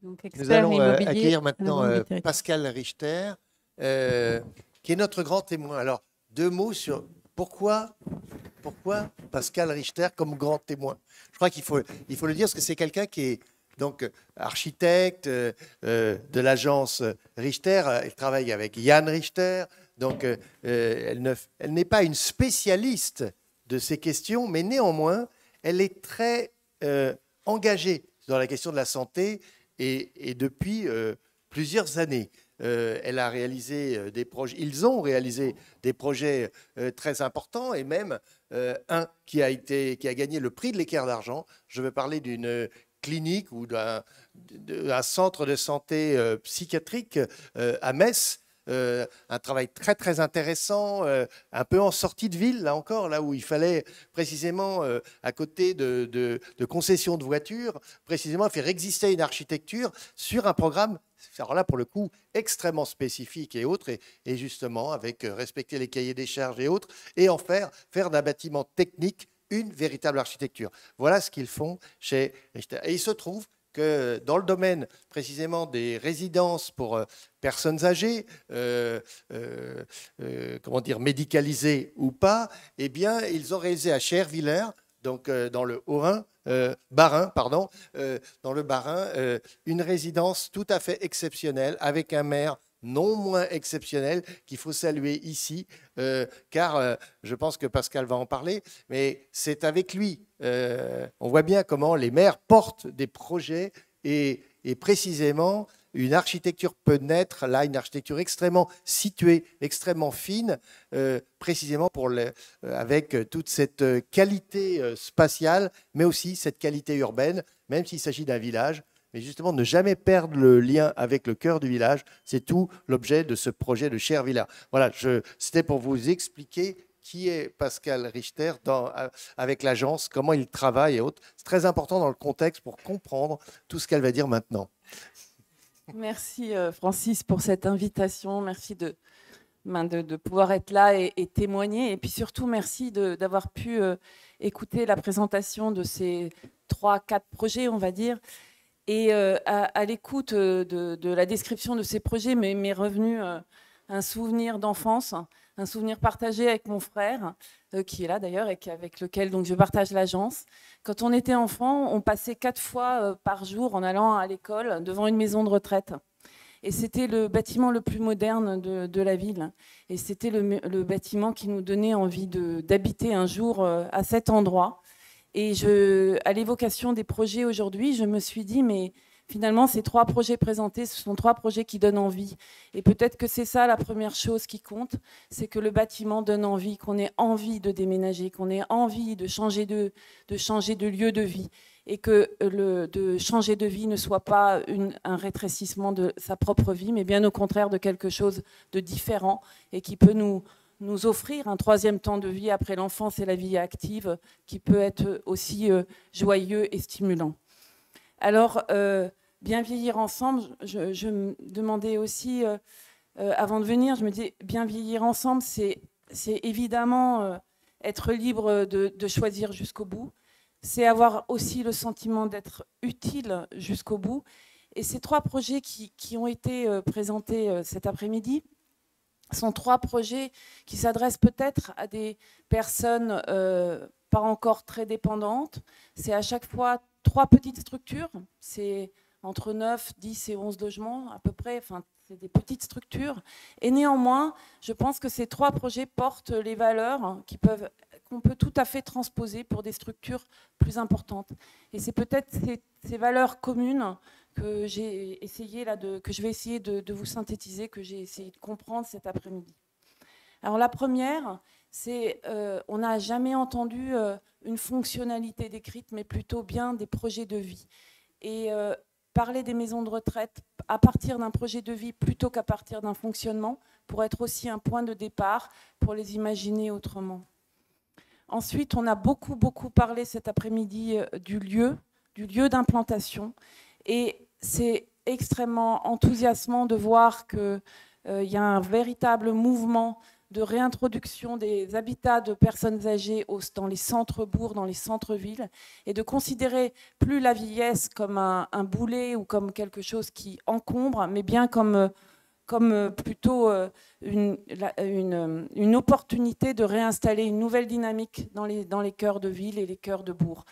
Donc, Nous expert allons immobilier accueillir à la maintenant Banque des Territoires. Pascal Richter, qui est notre grand témoin. Alors, deux mots sur pourquoi Pascal Richter comme grand témoin. Je crois qu'il faut le dire parce que c'est quelqu'un qui est donc architecte de l'agence Richter. Elle travaille avec Yann Richter. Donc, elle n'est pas une spécialiste de ces questions, mais néanmoins, elle est très engagée dans la question de la santé et depuis plusieurs années. Elle a réalisé des projets, ils ont réalisé des projets très importants et même un qui a gagné le prix de l'équerre d'argent. Je veux parler d'une clinique ou d'un centre de santé psychiatrique à Metz. Un travail très très intéressant, un peu en sortie de ville, là encore, là où il fallait précisément, à côté de concessions de voitures, précisément faire exister une architecture sur un programme, alors là pour le coup, extrêmement spécifique et autres, et justement avec respecter les cahiers des charges et autres, et en faire d'un bâtiment technique une véritable architecture. Voilà ce qu'ils font chez Richter. Et il se trouve que dans le domaine précisément des résidences pour personnes âgées, comment dire, médicalisées ou pas, eh bien, ils ont réalisé à Chervillers, donc dans le Haut-Rhin, Bas-Rhin, pardon, dans le Bas-Rhin, une résidence tout à fait exceptionnelle avec un maire non moins exceptionnel qu'il faut saluer ici, car je pense que Pascal va en parler, mais c'est avec lui. On voit bien comment les maires portent des projets et précisément une architecture peut naître, là, une architecture extrêmement située, extrêmement fine, précisément avec toute cette qualité spatiale, mais aussi cette qualité urbaine, même s'il s'agit d'un village. Mais justement, ne jamais perdre le lien avec le cœur du village, c'est tout l'objet de ce projet de Chervillers. Voilà, c'était pour vous expliquer qui est Pascal Richter avec l'agence, comment il travaille et autres. C'est très important dans le contexte pour comprendre tout ce qu'elle va dire maintenant. Merci Francis pour cette invitation. Merci de pouvoir être là et témoigner. Et puis surtout, merci d'avoir pu écouter la présentation de ces 3-4 projets, on va dire. Et à l'écoute de la description de ces projets, m'est revenu un souvenir d'enfance, un souvenir partagé avec mon frère, qui est là d'ailleurs, et avec lequel donc, je partage l'agence. Quand on était enfant, on passait 4 fois par jour en allant à l'école devant une maison de retraite. Et c'était le bâtiment le plus moderne de la ville. Et c'était le bâtiment qui nous donnait envie d'habiter un jour à cet endroit. Et à l'évocation des projets aujourd'hui, je me suis dit, mais finalement, ces 3 projets présentés, ce sont 3 projets qui donnent envie. Et peut-être que c'est ça la première chose qui compte, c'est que le bâtiment donne envie, qu'on ait envie de déménager, qu'on ait envie de changer de lieu de vie. Et que de changer de vie ne soit pas un rétrécissement de sa propre vie, mais bien au contraire de quelque chose de différent et qui peut nous offrir un 3e temps de vie après l'enfance et la vie active qui peut être aussi joyeux et stimulant. Alors, bien vieillir ensemble, je me demandais aussi, avant de venir, je me disais, bien vieillir ensemble, c'est évidemment être libre de choisir jusqu'au bout. C'est avoir aussi le sentiment d'être utile jusqu'au bout. Et ces 3 projets qui ont été présentés cet après-midi sont 3 projets qui s'adressent peut-être à des personnes pas encore très dépendantes. C'est à chaque fois 3 petites structures. C'est entre 9, 10 et 11 logements à peu près. Enfin, c'est des petites structures. Et néanmoins, je pense que ces 3 projets portent les valeurs qu'on peut tout à fait transposer pour des structures plus importantes. Et c'est peut-être ces valeurs communes que j'ai essayé que je vais essayer de vous synthétiser, que j'ai essayé de comprendre cet après-midi. Alors la première, c'est on n'a jamais entendu une fonctionnalité décrite, mais plutôt bien des projets de vie. Et parler des maisons de retraite à partir d'un projet de vie plutôt qu'à partir d'un fonctionnement pourrait être aussi un point de départ pour les imaginer autrement. Ensuite, on a beaucoup parlé cet après-midi du lieu d'implantation. Et c'est extrêmement enthousiasmant de voir qu'il y a un véritable mouvement de réintroduction des habitats de personnes âgées dans les centres-bourgs, dans les centres-villes, et de considérer plus la vieillesse comme un boulet ou comme quelque chose qui encombre, mais bien comme plutôt une opportunité de réinstaller une nouvelle dynamique dans les cœurs de ville et les cœurs de bourg.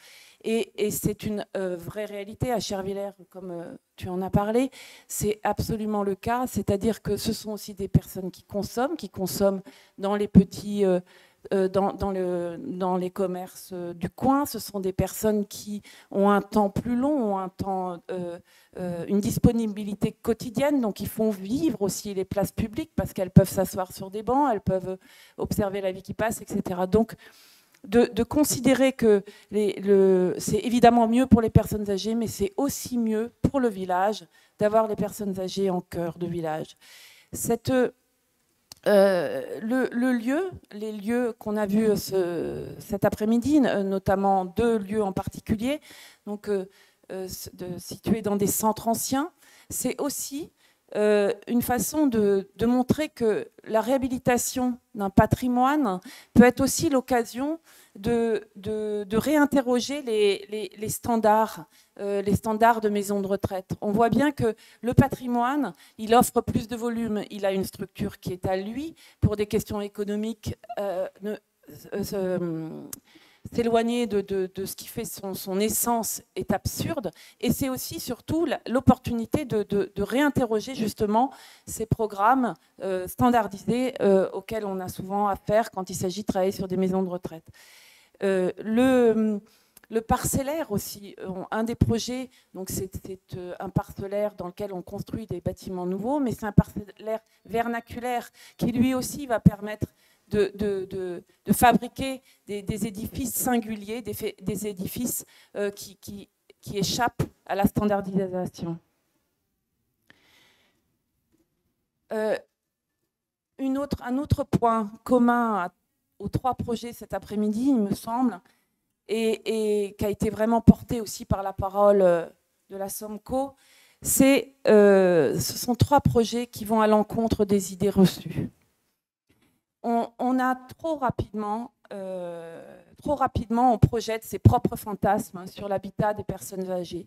Et c'est une vraie réalité à Chervillers, comme tu en as parlé. C'est absolument le cas, c'est-à-dire que ce sont aussi des personnes qui consomment dans les petits, dans les commerces du coin. Ce sont des personnes qui ont un temps plus long, ont une disponibilité quotidienne, donc ils font vivre aussi les places publiques parce qu'elles peuvent s'asseoir sur des bancs, elles peuvent observer la vie qui passe, etc. Donc, de considérer que c'est évidemment mieux pour les personnes âgées, mais c'est aussi mieux pour le village d'avoir les personnes âgées en cœur de village. Les lieux qu'on a vus cet après-midi, notamment 2 lieux en particulier, donc situés dans des centres anciens, c'est aussi une façon de montrer que la réhabilitation d'un patrimoine peut être aussi l'occasion de réinterroger les standards de maisons de retraite. On voit bien que le patrimoine, il offre plus de volume, il a une structure qui est à lui. Pour des questions économiques, s'éloigner de ce qui fait son essence est absurde. Et c'est aussi surtout l'opportunité de réinterroger justement ces programmes standardisés auxquels on a souvent affaire quand il s'agit de travailler sur des maisons de retraite. Le parcellaire aussi, un des projets, donc c'est un parcellaire dans lequel on construit des bâtiments nouveaux, mais c'est un parcellaire vernaculaire qui lui aussi va permettre de fabriquer des édifices singuliers, des édifices qui échappent à la standardisation. Un autre point commun aux 3 projets cet après-midi, il me semble, et qui a été vraiment porté aussi par la parole de la SOMCO, ce sont 3 projets qui vont à l'encontre des idées reçues. On a trop rapidement, on projette ses propres fantasmes sur l'habitat des personnes âgées.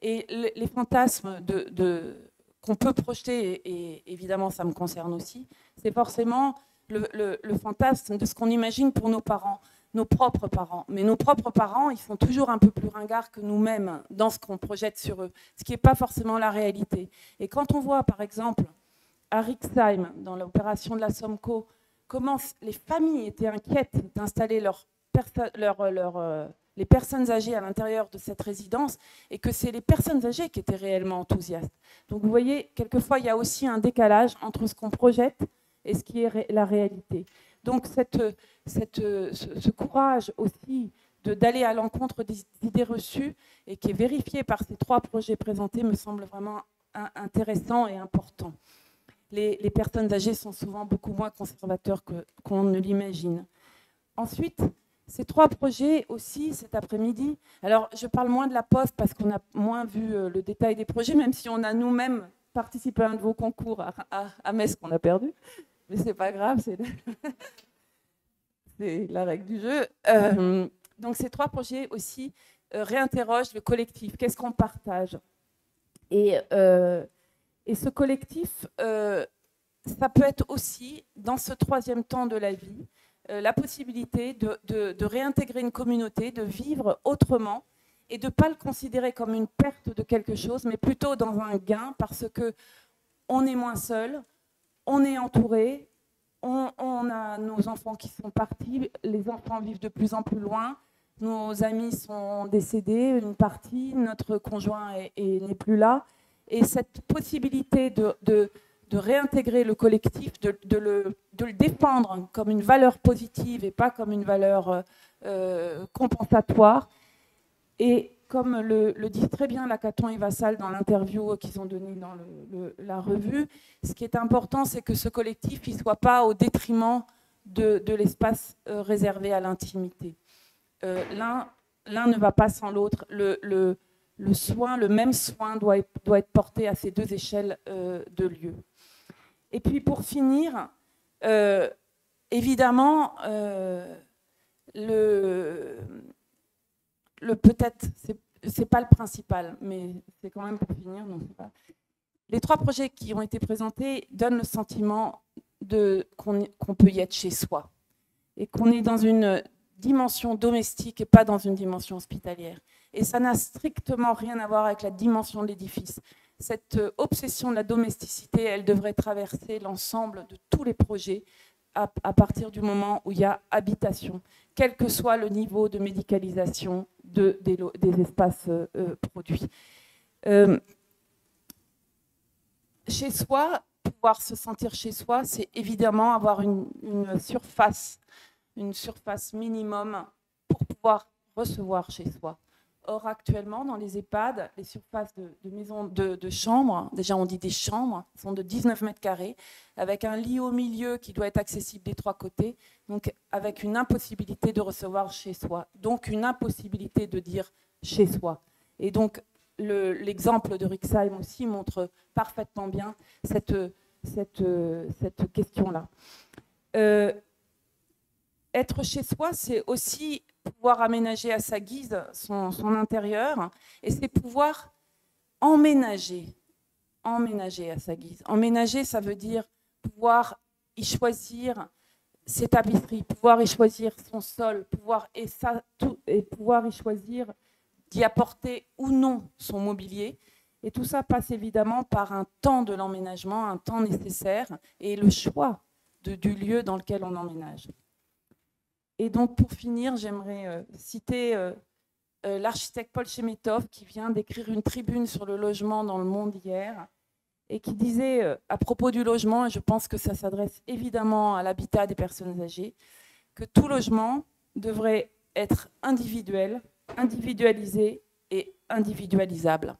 Et les fantasmes qu'on peut projeter, et évidemment ça me concerne aussi, c'est forcément le fantasme de ce qu'on imagine pour nos parents, nos propres parents. Mais nos propres parents, ils sont toujours un peu plus ringards que nous-mêmes dans ce qu'on projette sur eux, ce qui n'est pas forcément la réalité. Et quand on voit, par exemple, à Rixheim, dans l'opération de la SOMCO, comment les familles étaient inquiètes d'installer les personnes âgées à l'intérieur de cette résidence, et que c'est les personnes âgées qui étaient réellement enthousiastes. Donc vous voyez, quelquefois, il y a aussi un décalage entre ce qu'on projette et ce qui est la réalité. Donc ce courage aussi d'aller à l'encontre des idées reçues, et qui est vérifié par ces 3 projets présentés, me semble vraiment intéressant et important. Les personnes âgées sont souvent beaucoup moins conservateurs qu'on ne l'imagine. Ensuite, ces 3 projets aussi, cet après-midi, alors je parle moins de la Poste parce qu'on a moins vu le détail des projets, même si on a nous-mêmes participé à un de vos concours à Metz qu'on a perdu, mais c'est pas grave, c'est la règle du jeu. Donc ces 3 projets aussi réinterrogent le collectif, qu'est-ce qu'on partage ? Et ce collectif, ça peut être aussi, dans ce 3e temps de la vie, la possibilité de réintégrer une communauté, de vivre autrement, et de ne pas le considérer comme une perte de quelque chose, mais plutôt dans un gain, parce qu'on est moins seul, on est entouré, on a nos enfants qui sont partis, les enfants vivent de plus en plus loin, nos amis sont décédés, une partie, notre conjoint n'est plus là. Et cette possibilité de réintégrer le collectif, de le défendre comme une valeur positive et pas comme une valeur compensatoire. Et comme le dit très bien Lacaton et Vassal dans l'interview qu'ils ont donnée dans la revue, ce qui est important, c'est que ce collectif ne soit pas au détriment de l'espace réservé à l'intimité. L'un ne va pas sans l'autre. Le même soin doit être porté à ces 2 échelles de lieux. Et puis pour finir, évidemment, peut-être, c'est pas le principal, mais c'est quand même pour finir. Non, c'est pas. Les 3 projets qui ont été présentés donnent le sentiment qu'on peut y être chez soi et qu'on est dans une dimension domestique et pas dans une dimension hospitalière. Et ça n'a strictement rien à voir avec la dimension de l'édifice. Cette obsession de la domesticité, elle devrait traverser l'ensemble de tous les projets à partir du moment où il y a habitation, quel que soit le niveau de médicalisation des espaces produits. Chez soi, pouvoir se sentir chez soi, c'est évidemment avoir une surface minimum pour pouvoir recevoir chez soi. Or, actuellement, dans les EHPAD, les surfaces de maisons de chambres, déjà on dit des chambres, sont de 19 mètres carrés, avec un lit au milieu qui doit être accessible des 3 côtés, donc avec une impossibilité de recevoir chez soi, donc une impossibilité de dire chez soi. Et donc, l'exemple de Rixheim aussi montre parfaitement bien cette question-là. Être chez soi, c'est aussi pouvoir aménager à sa guise son intérieur, et c'est pouvoir emménager à sa guise. Emménager, ça veut dire pouvoir y choisir ses tapisseries, pouvoir y choisir son sol, pouvoir y choisir d'y apporter ou non son mobilier. Et tout ça passe évidemment par un temps de l'emménagement, un temps nécessaire, et le choix du lieu dans lequel on emménage. Et donc, pour finir, j'aimerais citer l'architecte Paul Chemetov, qui vient d'écrire une tribune sur le logement dans Le Monde hier, et qui disait, à propos du logement, et je pense que ça s'adresse évidemment à l'habitat des personnes âgées, que tout logement devrait être individuel, individualisé et individualisable.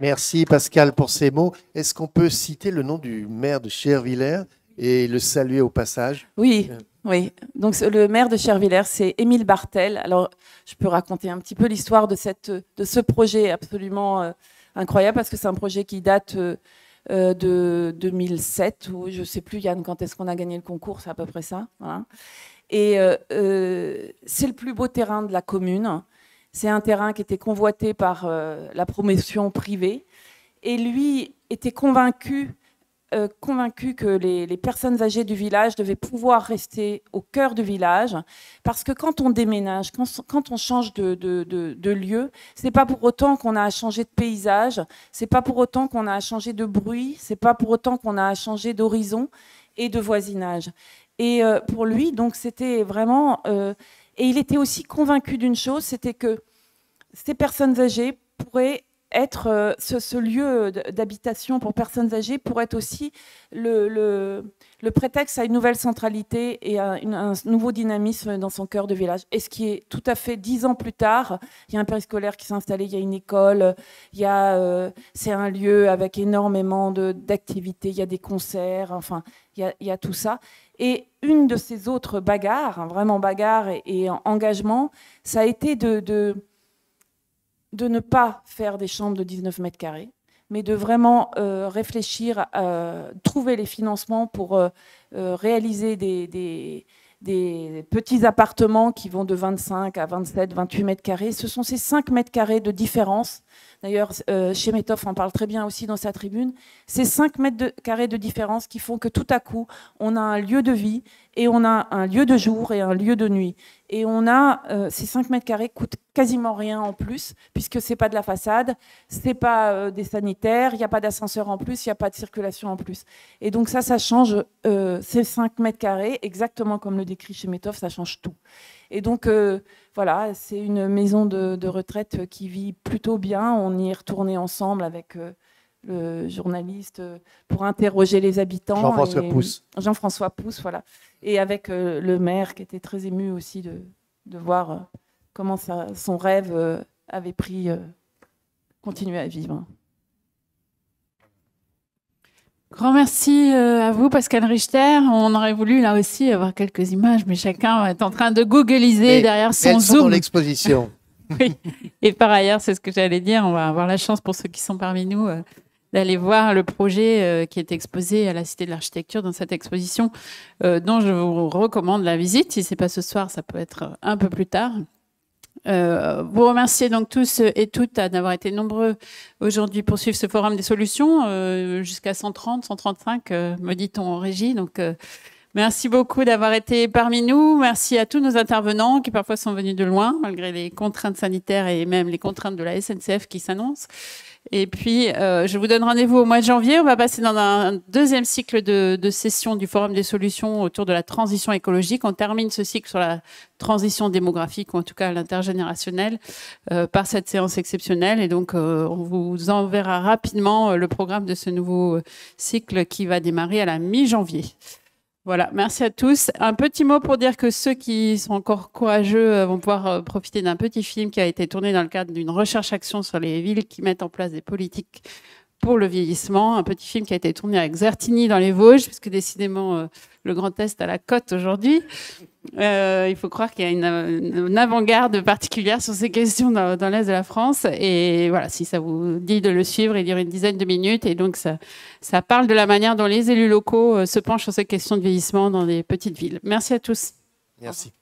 Merci Pascal pour ces mots. Est-ce qu'on peut citer le nom du maire de Chervillers et le saluer au passage? Oui, oui. Donc le maire de Chervillers, c'est Émile Bartel. Alors je peux raconter un petit peu l'histoire de ce projet absolument incroyable, parce que c'est un projet qui date de 2007, ou je ne sais plus, Yann, quand est-ce qu'on a gagné le concours, c'est à peu près ça. Voilà. Et c'est le plus beau terrain de la commune. C'est un terrain qui était convoité par la promotion privée. Et lui était convaincu que les personnes âgées du village devaient pouvoir rester au cœur du village. Parce que quand on déménage, quand on change de lieu, ce n'est pas pour autant qu'on a à changer de paysage, ce n'est pas pour autant qu'on a à changer de bruit, ce n'est pas pour autant qu'on a à changer d'horizon et de voisinage. Et pour lui, donc, c'était vraiment... et il était aussi convaincu d'une chose, c'était que ces personnes âgées pourraient être, ce lieu d'habitation pour personnes âgées pourrait être aussi le prétexte à une nouvelle centralité et à un nouveau dynamisme dans son cœur de village. Et ce qui est tout à fait 10 ans plus tard, il y a un périscolaire qui s'est installé, il y a une école, c'est un lieu avec énormément d'activités, il y a des concerts, enfin, il y a tout ça. Et une de ces autres bagarres, vraiment bagarre et engagement, ça a été de ne pas faire des chambres de 19 mètres carrés, mais de vraiment réfléchir à trouver les financements pour réaliser des petits appartements qui vont de 25 à 27, 28 mètres carrés. Ce sont ces 5 mètres carrés de différence. D'ailleurs, Chemetov en parle très bien aussi dans sa tribune. Ces 5 mètres carrés de différence qui font que tout à coup, on a un lieu de vie et on a un lieu de jour et un lieu de nuit. Et on a ces 5 mètres carrés coûtent quasiment rien en plus, puisque ce n'est pas de la façade, ce n'est pas des sanitaires, il n'y a pas d'ascenseur en plus, il n'y a pas de circulation en plus. Et donc ça change ces 5 mètres carrés, exactement comme le décrit Chemetov, ça change tout. Et donc, voilà, c'est une maison de retraite qui vit plutôt bien. On y est retourné ensemble avec le journaliste pour interroger les habitants. Jean-François Pousse. Jean-François Pousse, voilà. Et avec le maire qui était très ému aussi de voir comment son rêve avait continué à vivre. Grand merci à vous, Pascal Richter. On aurait voulu là aussi avoir quelques images, mais chacun est en train de googliser derrière son elles sont Zoom. dans l'exposition. Oui. Et par ailleurs, c'est ce que j'allais dire, on va avoir la chance pour ceux qui sont parmi nous d'aller voir le projet qui est exposé à la Cité de l'Architecture dans cette exposition dont je vous recommande la visite. Si ce n'est pas ce soir, ça peut être un peu plus tard. Vous remercier donc tous et toutes d'avoir été nombreux aujourd'hui pour suivre ce forum des solutions, jusqu'à 130, 135, me dit-on en régie. Donc, merci beaucoup d'avoir été parmi nous. Merci à tous nos intervenants qui parfois sont venus de loin, malgré les contraintes sanitaires et même les contraintes de la SNCF qui s'annoncent. Et puis, je vous donne rendez-vous au mois de janvier. On va passer dans un deuxième cycle de sessions du Forum des solutions autour de la transition écologique. On termine ce cycle sur la transition démographique, ou en tout cas l'intergénérationnelle, par cette séance exceptionnelle. Et donc, on vous enverra rapidement le programme de ce nouveau cycle qui va démarrer à la mi-janvier. Voilà, merci à tous. Un petit mot pour dire que ceux qui sont encore courageux vont pouvoir profiter d'un petit film qui a été tourné dans le cadre d'une recherche-action sur les villes qui mettent en place des politiques pour le vieillissement. Un petit film qui a été tourné à Xertigny dans les Vosges, puisque décidément le Grand Est a la cote aujourd'hui. Il faut croire qu'il y a une avant-garde particulière sur ces questions dans l'Est de la France. Et voilà, si ça vous dit de le suivre, il dure une dizaine de minutes. Et donc, ça parle de la manière dont les élus locaux se penchent sur ces questions de vieillissement dans des petites villes. Merci à tous. Merci.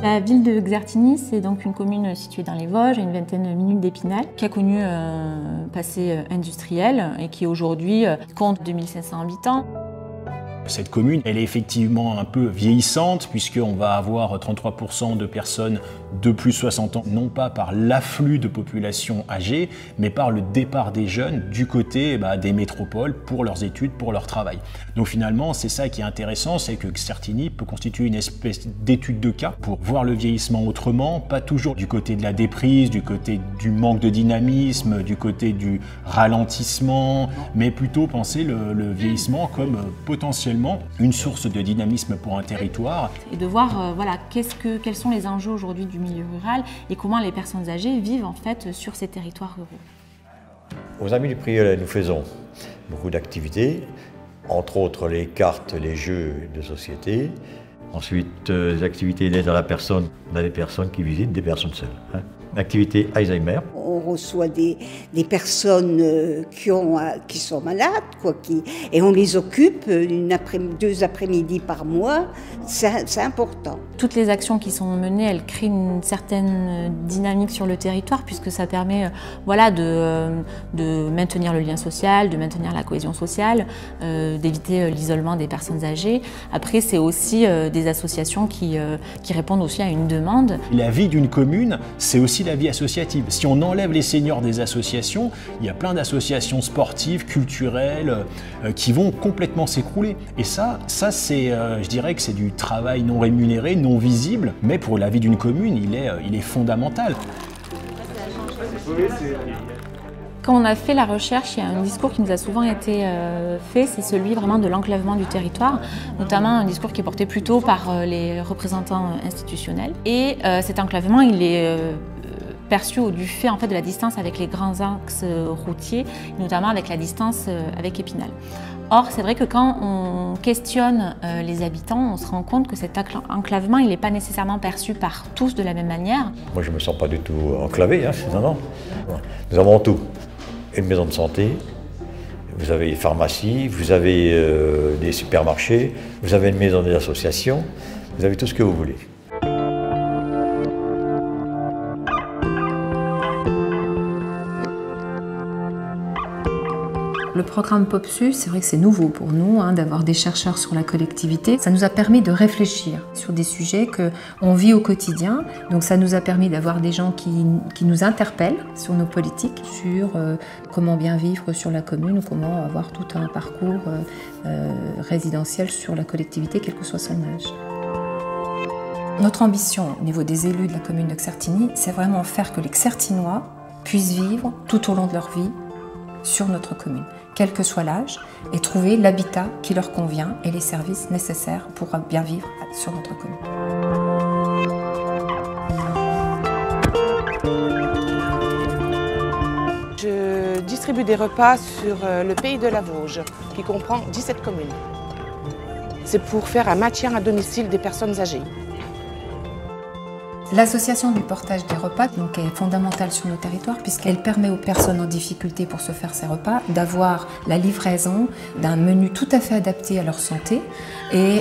La ville de Xertigny, c'est donc une commune située dans les Vosges, à une vingtaine de minutes d'Épinal, qui a connu un passé industriel et qui aujourd'hui compte 2500 habitants. Cette commune, elle est effectivement un peu vieillissante puisqu'on va avoir 33% de personnes de plus de 60 ans, non pas par l'afflux de population âgée, mais par le départ des jeunes du côté des métropoles pour leurs études, pour leur travail. Donc finalement, c'est ça qui est intéressant, c'est que Xertigny peut constituer une espèce d'étude de cas pour voir le vieillissement autrement, pas toujours du côté de la déprise, du côté du manque de dynamisme, du côté du ralentissement, mais plutôt penser le vieillissement comme potentiellement une source de dynamisme pour un territoire. Et de voir quels sont les enjeux aujourd'hui du milieu rural et comment les personnes âgées vivent en fait sur ces territoires ruraux. Aux Amis du Prieullet, nous faisons beaucoup d'activités, entre autres les cartes, les jeux de société. Ensuite, les activités d'aide à la personne. On a des personnes qui visitent des personnes seules. Activité Alzheimer. On reçoit des personnes qui sont malades, et on les occupe 2 après-midi par mois. C'est important. Toutes les actions qui sont menées, elles créent une certaine dynamique sur le territoire puisque ça permet de maintenir le lien social, de maintenir la cohésion sociale, d'éviter l'isolement des personnes âgées. Après, c'est aussi des associations qui répondent aussi à une demande. La vie d'une commune, c'est aussi la vie associative. Si on enlève les seniors des associations, il y a plein d'associations sportives, culturelles, qui vont complètement s'écrouler. Et ça c'est, je dirais que c'est du travail non rémunéré, non visible, mais pour la vie d'une commune, il est fondamental. Quand on a fait la recherche, il y a un discours qui nous a souvent été fait, c'est celui vraiment de l'enclavement du territoire, notamment un discours qui est porté plutôt par les représentants institutionnels. Et cet enclavement, il est perçu du fait en fait de la distance avec les grands axes routiers, notamment avec la distance avec Épinal. Or, c'est vrai que quand on questionne les habitants, on se rend compte que cet enclavement, il n'est pas nécessairement perçu par tous de la même manière. Moi, je ne me sens pas du tout enclavé, non. Nous avons tout. Une maison de santé, vous avez des pharmacies, vous avez des supermarchés, vous avez une maison des associations, vous avez tout ce que vous voulez. Le programme POPSU, c'est vrai que c'est nouveau pour nous d'avoir des chercheurs sur la collectivité. Ça nous a permis de réfléchir sur des sujets qu'on vit au quotidien. Donc ça nous a permis d'avoir des gens qui nous interpellent sur nos politiques, sur comment bien vivre sur la commune ou comment avoir tout un parcours résidentiel sur la collectivité, quel que soit son âge. Notre ambition au niveau des élus de la commune de Xertigny, c'est vraiment faire que les Xertinois puissent vivre tout au long de leur vie sur notre commune, quel que soit l'âge, et trouver l'habitat qui leur convient et les services nécessaires pour bien vivre sur notre commune. Je distribue des repas sur le pays de la Vosges, qui comprend 17 communes. C'est pour faire un maintien à domicile des personnes âgées. L'association du portage des repas donc, est fondamentale sur nos territoires puisqu'elle permet aux personnes en difficulté pour se faire ces repas d'avoir la livraison d'un menu tout à fait adapté à leur santé et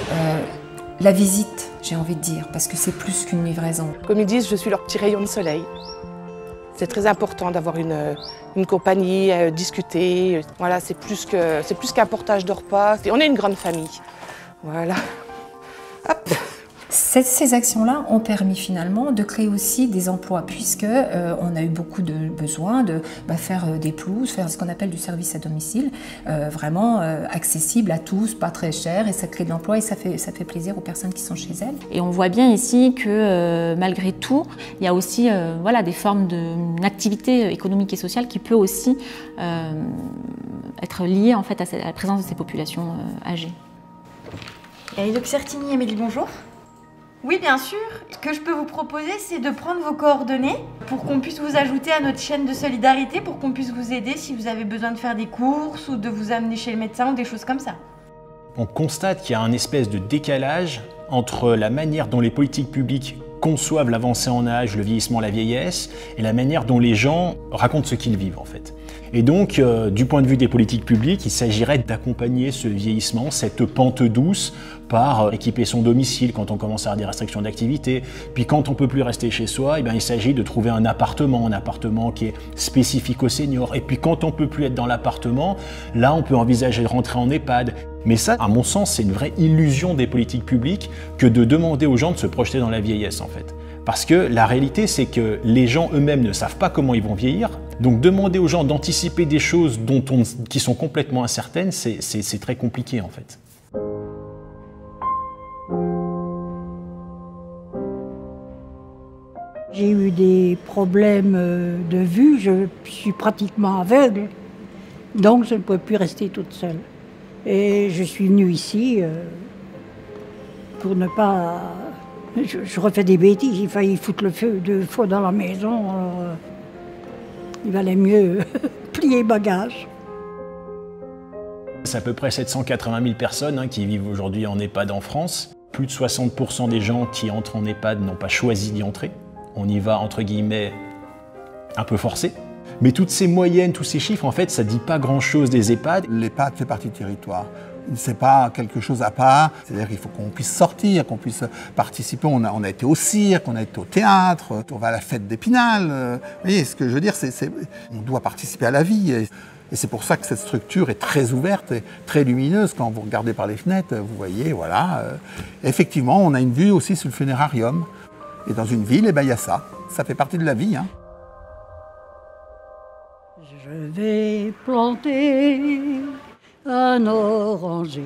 la visite, j'ai envie de dire, parce que c'est plus qu'une livraison. Comme ils disent, je suis leur petit rayon de soleil. C'est très important d'avoir une compagnie, discuter. Voilà, c'est plus qu'un portage de repas. On est une grande famille. Voilà. Hop. Ces actions-là ont permis finalement de créer aussi des emplois puisque on a eu beaucoup de besoins de faire des pelouses, faire ce qu'on appelle du service à domicile, vraiment accessible à tous, pas très cher, et ça crée de l'emploi et ça fait plaisir aux personnes qui sont chez elles. Et on voit bien ici que malgré tout, il y a aussi voilà, des formes d'activité économique et sociale qui peut aussi être liée en fait, à la présence de ces populations âgées. Doc Certini, Amélie, bonjour. Oui, bien sûr. Ce que je peux vous proposer, c'est de prendre vos coordonnées pour qu'on puisse vous ajouter à notre chaîne de solidarité, pour qu'on puisse vous aider si vous avez besoin de faire des courses ou de vous amener chez le médecin ou des choses comme ça. On constate qu'il y a un espèce de décalage entre la manière dont les politiques publiques conçoivent l'avancée en âge, le vieillissement, la vieillesse, et la manière dont les gens racontent ce qu'ils vivent en fait. Et donc, du point de vue des politiques publiques, il s'agirait d'accompagner ce vieillissement, cette pente douce, par équiper son domicile quand on commence à avoir des restrictions d'activité. Puis quand on ne peut plus rester chez soi, eh bien, il s'agit de trouver un appartement qui est spécifique aux seniors. Et puis quand on ne peut plus être dans l'appartement, là on peut envisager de rentrer en EHPAD. Mais ça, à mon sens, c'est une vraie illusion des politiques publiques que de demander aux gens de se projeter dans la vieillesse en fait. Parce que la réalité, c'est que les gens eux-mêmes ne savent pas comment ils vont vieillir. Donc demander aux gens d'anticiper des choses qui sont complètement incertaines, c'est très compliqué en fait. J'ai eu des problèmes de vue, je suis pratiquement aveugle, donc je ne pouvais plus rester toute seule. Et je suis venue ici pour ne pas... Je refais des bêtises, j'ai failli foutre le feu 2 fois dans la maison, alors il valait mieux plier bagage. C'est à peu près 780 000 personnes qui vivent aujourd'hui en EHPAD en France. Plus de 60% des gens qui entrent en EHPAD n'ont pas choisi d'y entrer. On y va, entre guillemets, un peu forcé. Mais toutes ces moyennes, tous ces chiffres, en fait, ça ne dit pas grand-chose des EHPAD. L'EHPAD fait partie du territoire. C'est pas quelque chose à part. C'est-à-dire qu'il faut qu'on puisse sortir, qu'on puisse participer. On a été au cirque, on a été au théâtre, on va à la fête d'Épinal. Vous voyez, ce que je veux dire, on doit participer à la vie. Et c'est pour ça que cette structure est très ouverte et très lumineuse. Quand vous regardez par les fenêtres, vous voyez, voilà. Effectivement, on a une vue aussi sur le funérarium. Et dans une ville, il y a ça. Ça fait partie de la vie. Je vais planter un oranger,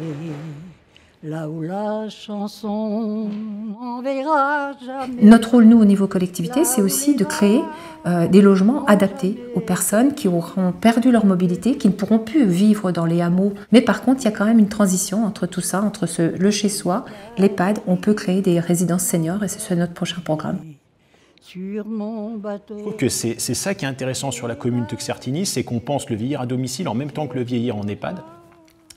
là où la chanson n'enverra jamais. Notre rôle, nous, au niveau collectivité, c'est aussi de créer des logements adaptés aux personnes qui auront perdu leur mobilité, qui ne pourront plus vivre dans les hameaux. Mais par contre, il y a quand même une transition entre tout ça, entre le chez-soi, l'EHPAD. On peut créer des résidences seniors et c'est notre prochain programme. Je trouve que c'est ça qui est intéressant sur la commune de Certini, c'est qu'on pense le vieillir à domicile en même temps que le vieillir en EHPAD.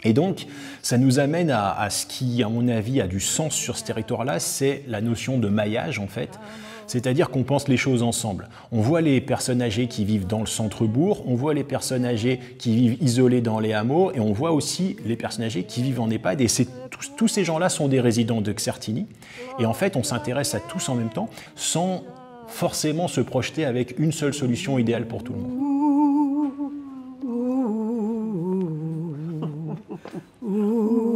Et donc, ça nous amène à ce qui, à mon avis, a du sens sur ce territoire-là, c'est la notion de maillage, en fait. C'est-à-dire qu'on pense les choses ensemble. On voit les personnes âgées qui vivent dans le centre-bourg, on voit les personnes âgées qui vivent isolées dans les hameaux, et on voit aussi les personnes âgées qui vivent en EHPAD. Et tous ces gens-là sont des résidents de Certini. Et en fait, on s'intéresse à tous en même temps, sans forcément se projeter avec une seule solution idéale pour tout le monde. Ooh.